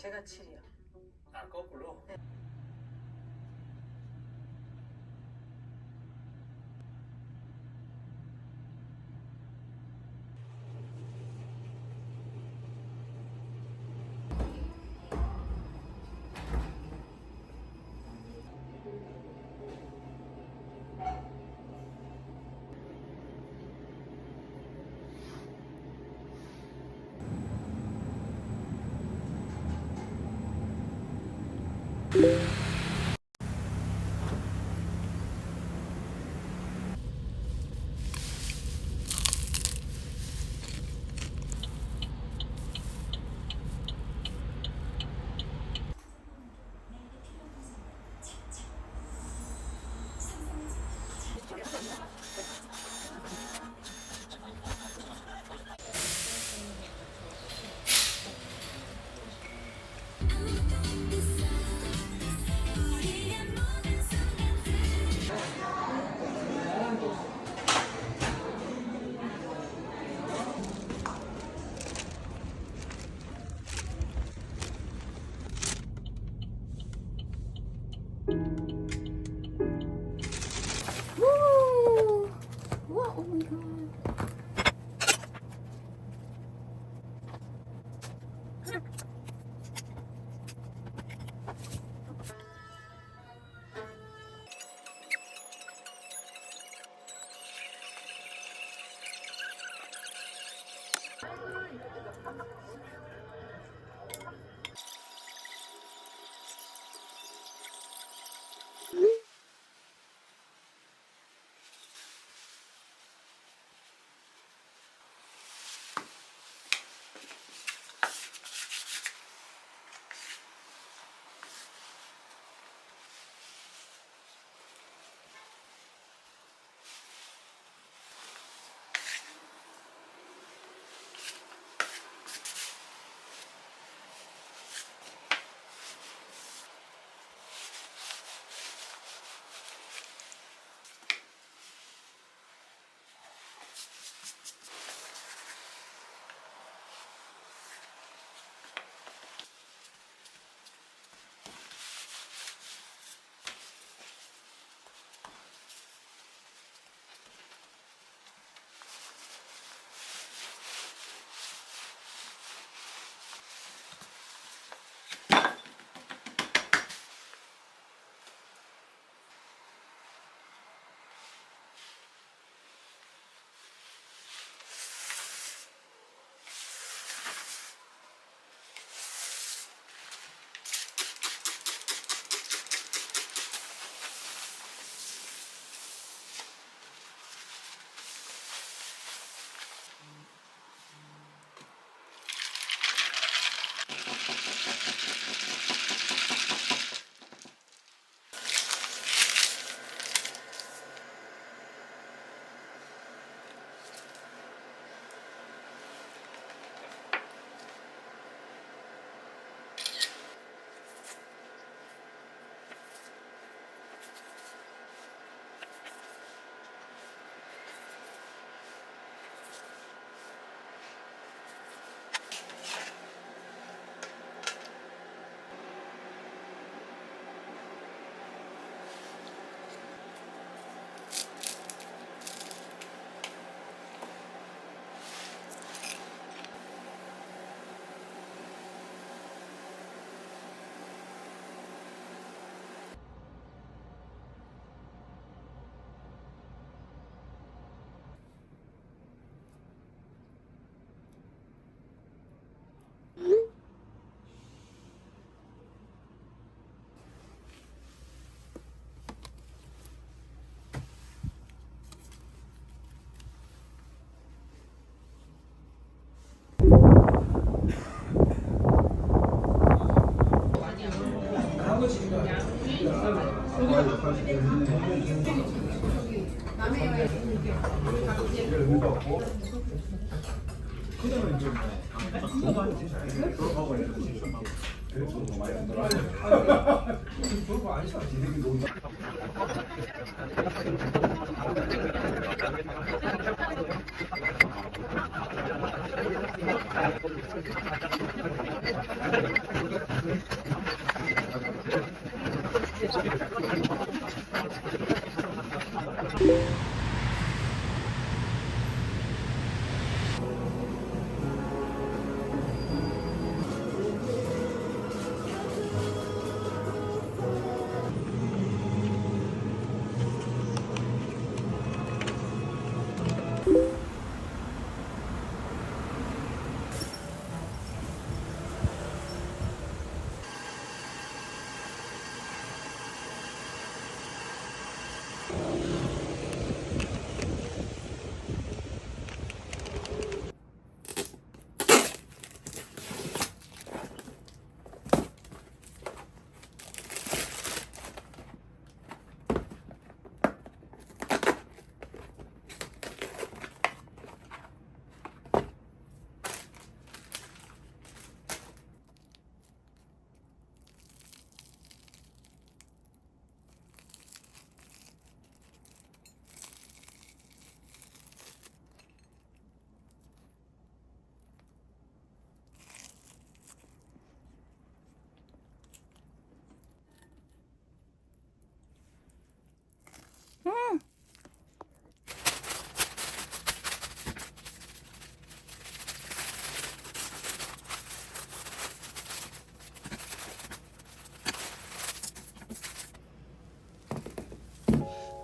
제가 7이요. 아, 거꾸로? 네. 우와, 오 마이 갓.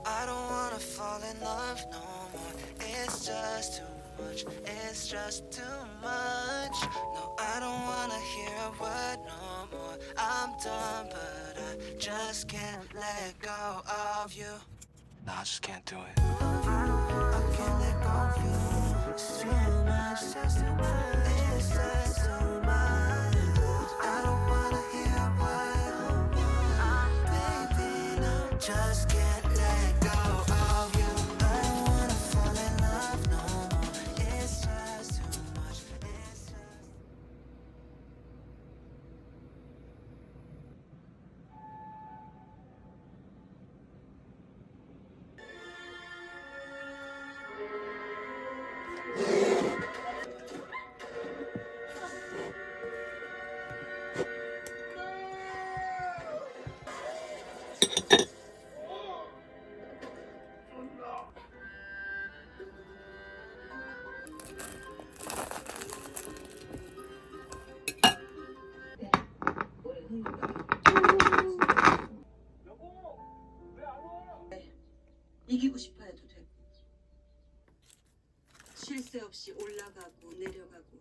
I don't wanna fall in love no more. It's just too much. It's just too much. No, I don't wanna hear a word no more. I'm done, but I just can't let go of you. No, I just can't do it. I can't let go of you. It's too much. It's just too much. It's just too much. I don't wanna hear a word no more. Baby, no, just can't let go of you. I don't wanna fall in love no more. It's just too much. It's just 이기고 싶어 해도 되고 쉴 새 없이 올라가고 내려가고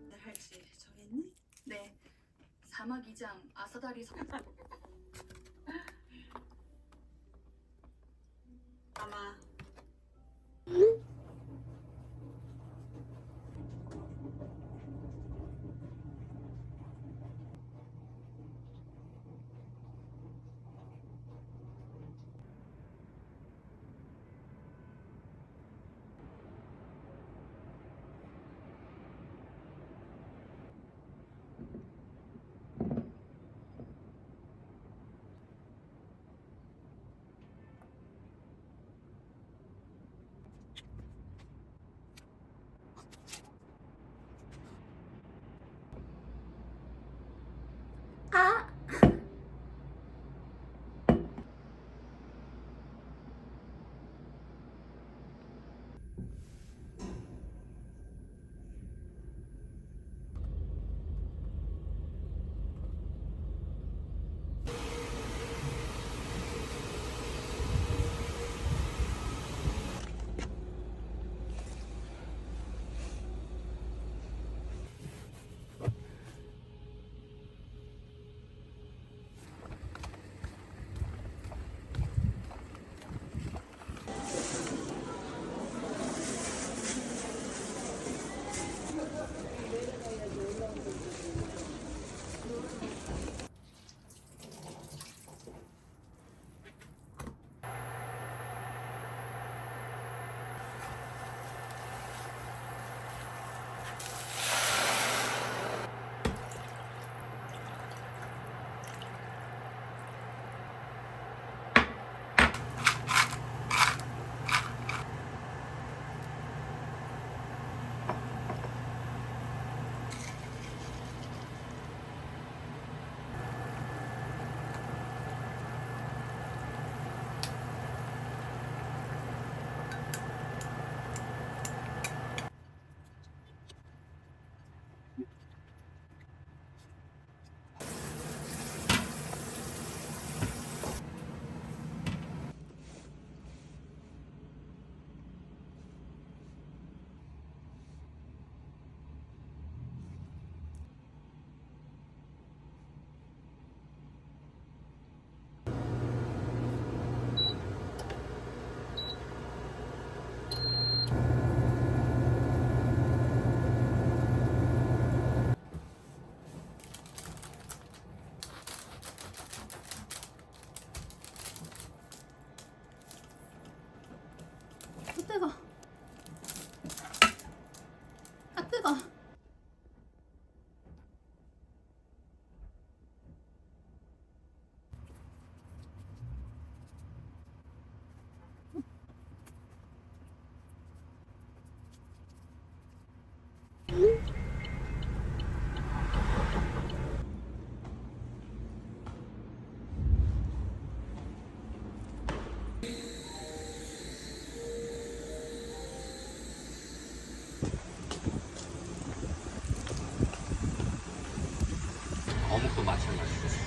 날 할지 정했니? 네, 사막 이장 아사다리 성 아마 마찬가지고.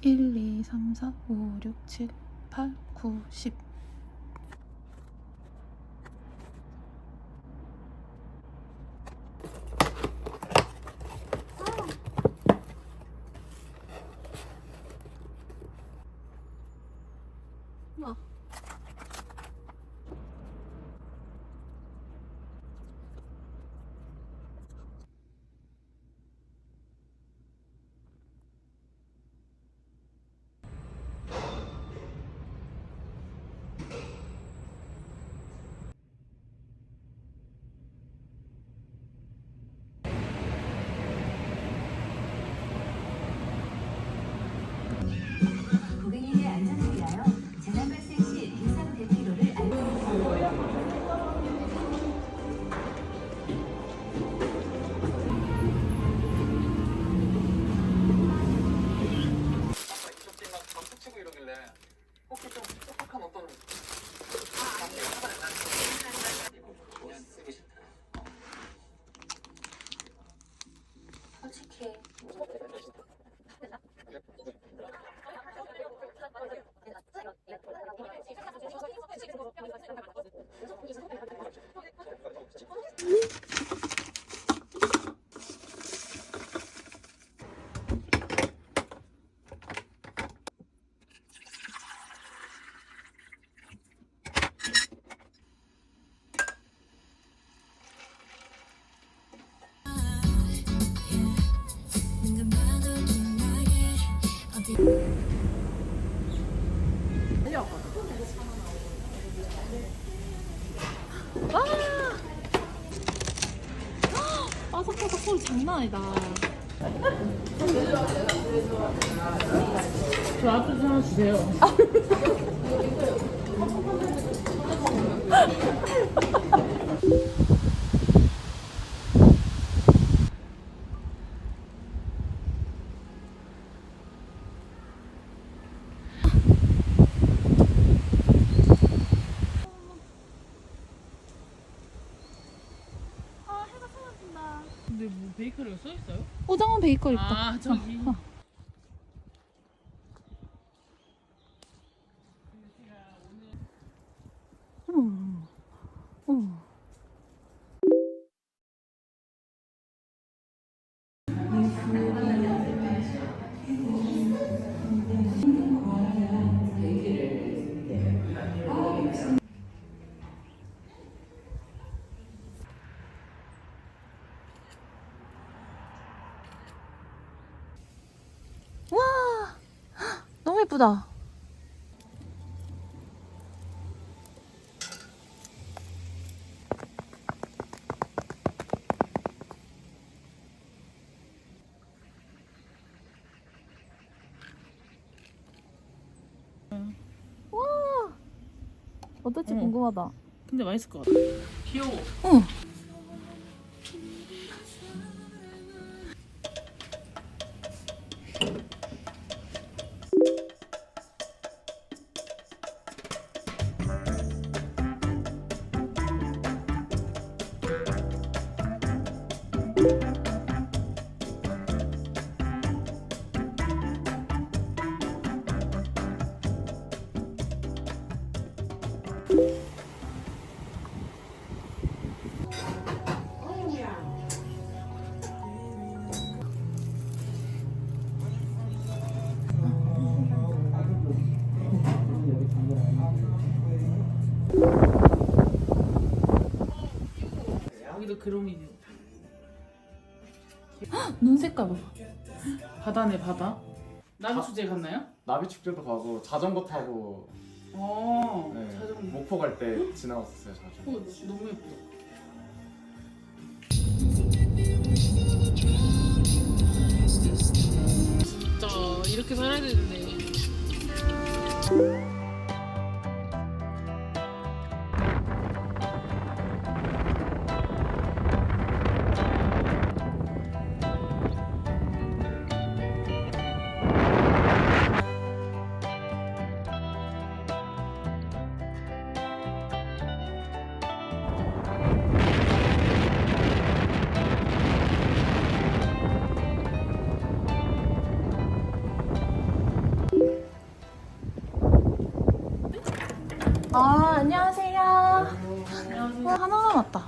일, 2, 3, 4, 5, 6, 7, 8, 9, 10. 고객님의 안전을 위하여 재난 발생 시 비상 대피로를 아까 이쪽 팀막 박수 치고 이러길래 혹시 좀 똑똑한 어떤 그냥 쓰기 싫다. 솔직히 바삭바삭 소리 장난 아니다. 저 앞에서 하나 주세요. 근데 뭐 베이커리가 써 있어요? 오장원 베이커리 있다. 아 저기. 와, 너무 예쁘다. 와, 어떨지 궁금하다. 근데 맛있을 것 같아. 귀여워. 응. 여기도 그림이 눈 색깔 봐. 바다네 바다. 나비 축제 갔나요? 나비 축제도 가고 자전거 타고 네, 자전거. 목포 갈 때 지나갔었어요 자주. 너무 예쁘다. 진짜 이렇게 살아야 되는데. 아, 안녕하세요. 안녕하세요. 하나 남았다.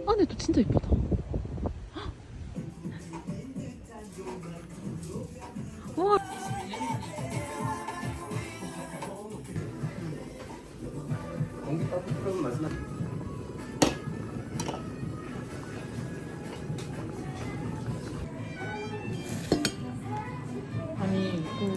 안에도 진짜 이쁘다. 와. 공기 따뜻한 맛이 아니 그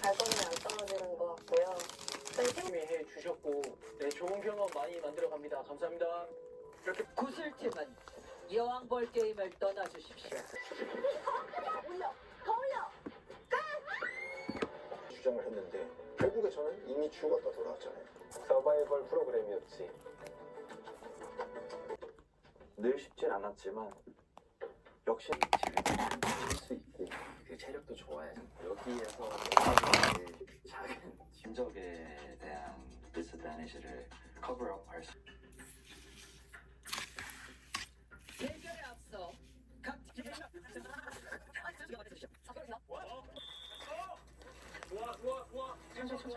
발걸음이 안 떨어지는 것 같고요. 힘이 해주셨고 네, 좋은 경험 많이 만들어갑니다. 감사합니다. 이렇게 구슬팀은 여왕벌 게임을 떠나주십시오. 주장을 했는데 결국에 저는 이미 죽었다 돌아왔잖아요. 서바이벌 프로그램이었지. 늘 쉽진 않았지만 역시 칠수 있고 그 체력도 좋아요. 여기에서 작은 심적에 대한 디스애드밴티지를 커버업할 수. 대결에 앞서 각 좋아. 천천히.